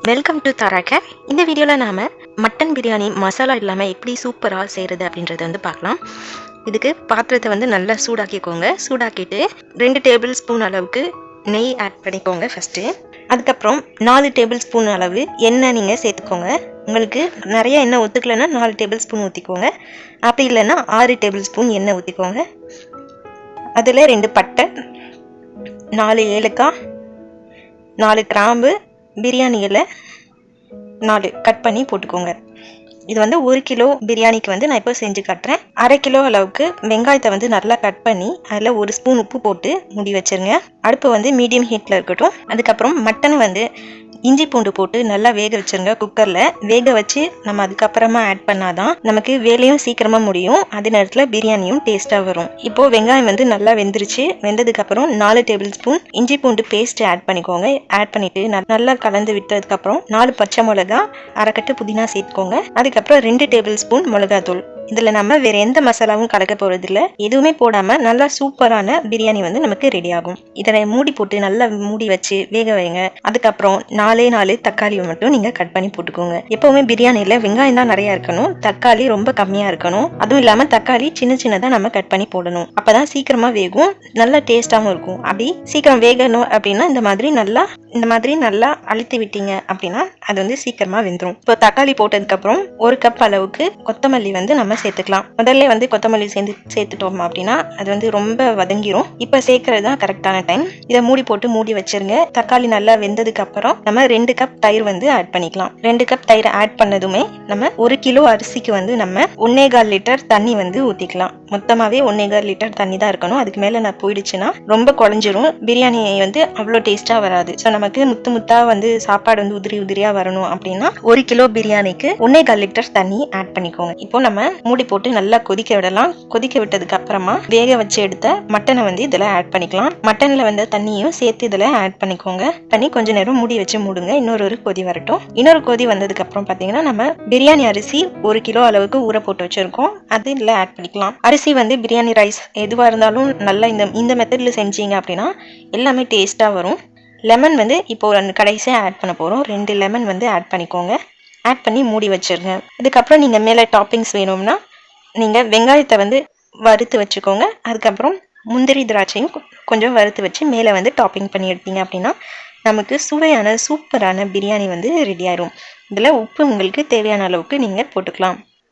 Welcome to தராக்க. இந்த வீடியோவில் நாம் மட்டன் பிரியாணி மசாலா இல்லாமல் எப்படி சூப்பராக செய்கிறது அப்படின்றத வந்து பார்க்கலாம். இதுக்கு பாத்திரத்தை வந்து நல்லா சூடாக்கிக்கோங்க. சூடாக்கிட்டு 2 டேபிள் ஸ்பூன் அளவுக்கு நெய் ஆட் பண்ணிக்கோங்க ஃபஸ்ட்டு. அதுக்கப்புறம் 4 டேபிள் ஸ்பூன் அளவு எண்ணெய் நீங்கள் சேர்த்துக்கோங்க. உங்களுக்கு நிறைய எண்ணெய் ஊற்றுக்கலைன்னா 4 டேபிள் ஸ்பூன் ஊற்றிக்கோங்க. அப்படி இல்லைன்னா 6 டேபிள் ஸ்பூன் எண்ணெய் ஊற்றிக்கோங்க. அதில் 2 பட்டை, 4 ஏலக்காய், 4 கிராம்பு, பிரியாணி இலை 4 கட் பண்ணி போட்டுக்கோங்க. இது வந்து 1 கிலோ பிரியாணிக்கு வந்து நான் இப்போ செஞ்சு காட்டுறேன். 1/2 கிலோ அளவுக்கு வெங்காயத்தை வந்து நல்லா கட் பண்ணி அதில் 1 ஸ்பூன் உப்பு போட்டு மூடி வச்சிருங்க. அடுப்பு வந்து மீடியம் ஹீட்டில் இருக்கட்டும். அதுக்கப்புறம் மட்டனை வந்து இஞ்சி பூண்டு போட்டு நல்லா வேக வச்சிருங்க. குக்கரில் வேக வச்சு நம்ம அதுக்கப்புறமா ஆட் பண்ணாதான் நமக்கு வேலையும் சீக்கிரமாக முடியும், அதே நேரத்தில் பிரியாணியும் டேஸ்ட்டாக வரும். இப்போது வெங்காயம் வந்து நல்லா வெந்துருச்சு. வெந்ததுக்கப்புறம் 4 டேபிள் ஸ்பூன் இஞ்சி பூண்டு பேஸ்ட் ஆட் பண்ணிக்கோங்க. ஆட் பண்ணிவிட்டு நல்லா கலந்து விட்டதுக்கப்புறம் 4 பச்சை மிளகா, அரைக்கட்டு புதினா சேர்த்துக்கோங்க. அதுக்கப்புறம் 2 டேபிள் ஸ்பூன் மிளகாத்தூள். இதில் நம்ம வேறு எந்த மசாலாவும் கலக்க போகிறதில்ல. எதுவுமே போடாமல் நல்லா சூப்பரான பிரியாணி வந்து நமக்கு ரெடி ஆகும். இதை மூடி போட்டு நல்லா மூடி வச்சு வேக வைங்க. அதுக்கப்புறம் 4 தக்காளி மட்டும் நீங்கள் கட் பண்ணி போட்டுக்கோங்க. எப்போவுமே பிரியாணியில் வெங்காயம் தான் நிறையா இருக்கணும், தக்காளி ரொம்ப கம்மியாக இருக்கணும். அதுவும் இல்லாமல் தக்காளி சின்ன சின்னதாக நம்ம கட் பண்ணி போடணும். அப்போ தான் சீக்கிரமாக வேகும், நல்லா டேஸ்ட்டாகவும் இருக்கும். அப்படி சீக்கிரம் வேகணும் அப்படின்னா இந்த மாதிரி நல்லா அழுத்தி விட்டீங்க அப்படின்னா அது வந்து சீக்கிரமாக வெந்துடும். இப்போ தக்காளி போட்டதுக்கப்புறம் 1 கப் அளவுக்கு கொத்தமல்லி வந்து நம்ம சேர்த்துக்கலாம். முதல்ல வந்து கொத்தமல்லி சேர்த்துட்டோம் அப்படின்னா அது வந்து ரொம்ப வதங்கிரும். இப்போ சேர்க்கறது தான் கரெக்டான டைம். இதை மூடி போட்டு மூடி வச்சிருங்க. தக்காளி நல்லா வெந்ததுக்கு அப்புறம் நம்ம 2 கப் தயிர் வந்து ஆட் பண்ணிக்கலாம். 2 கப் தயிர் ஆட் பண்ணதுமே நம்ம 1 கிலோ அரிசிக்கு வந்து நம்ம 1.25 லிட்டர் தண்ணி வந்து ஊற்றிக்கலாம். மொத்தமாகவே 1.25 லிட்டர் தண்ணி தான் இருக்கணும். அதுக்கு மேலே நான் போயிடுச்சுன்னா ரொம்ப குழஞ்சிரும், பிரியாணி வந்து அவ்வளோ டேஸ்ட்டாக வராது. ஸோ நமக்கு முத்தாக வந்து சாப்பாடு வந்து உதிரியாக வரணும் அப்படின்னா 1 கிலோ பிரியாணிக்கு 1.25 லிட்டர் தண்ணி ஆட் பண்ணிக்கோங்க. இப்போ நம்ம மூடி போட்டு நல்லா கொதிக்க விடலாம். கொதிக்க விட்டதுக்கு அப்புறமா வேக வச்சு எடுத்த மட்டனை வந்து இதில் ஆட் பண்ணிக்கலாம். மட்டனில் வந்த தண்ணியும் சேர்த்து இதில் ஆட் பண்ணிக்கோங்க. பண்ணி கொஞ்ச நேரம் மூடி வச்சு மூடுங்க. இன்னொரு கொதி வரட்டும். இன்னொரு கொதி வந்ததுக்கு அப்புறம் பார்த்தீங்கன்னா நம்ம பிரியாணி அரிசி 1 கிலோ அளவுக்கு ஊற போட்டு வச்சிருக்கோம். அது இதில் ஆட் பண்ணிக்கலாம். அரிசி வந்து பிரியாணி ரைஸ் எதுவாக இருந்தாலும் நல்லா இந்த மெத்தடில் செஞ்சீங்க அப்படின்னா எல்லாமே டேஸ்ட்டாக வரும். லெமன் வந்து இப்போ கடைசியாக ஆட் பண்ண போகிறோம். 2 லெமன் வந்து ஆட் பண்ணிக்கோங்க. ஆட் பண்ணி மூடி வச்சிருங்க. இதுக்கப்புறம் நீங்கள் மேலே டாப்பிங்ஸ் வேணும்னா நீங்கள் வெங்காயத்தை வந்து வறுத்து வச்சுக்கோங்க. அதுக்கப்புறம் முந்திரி திராட்சையும் கொஞ்சம் வறுத்து வச்சு மேலே வந்து டாப்பிங் பண்ணி எடுத்தீங்க அப்படின்னா நமக்கு சுவையான சூப்பரான பிரியாணி வந்து ரெடி ஆயிரும். இதில் உப்பு உங்களுக்கு தேவையான அளவுக்கு நீங்கள் போட்டுக்கலாம்.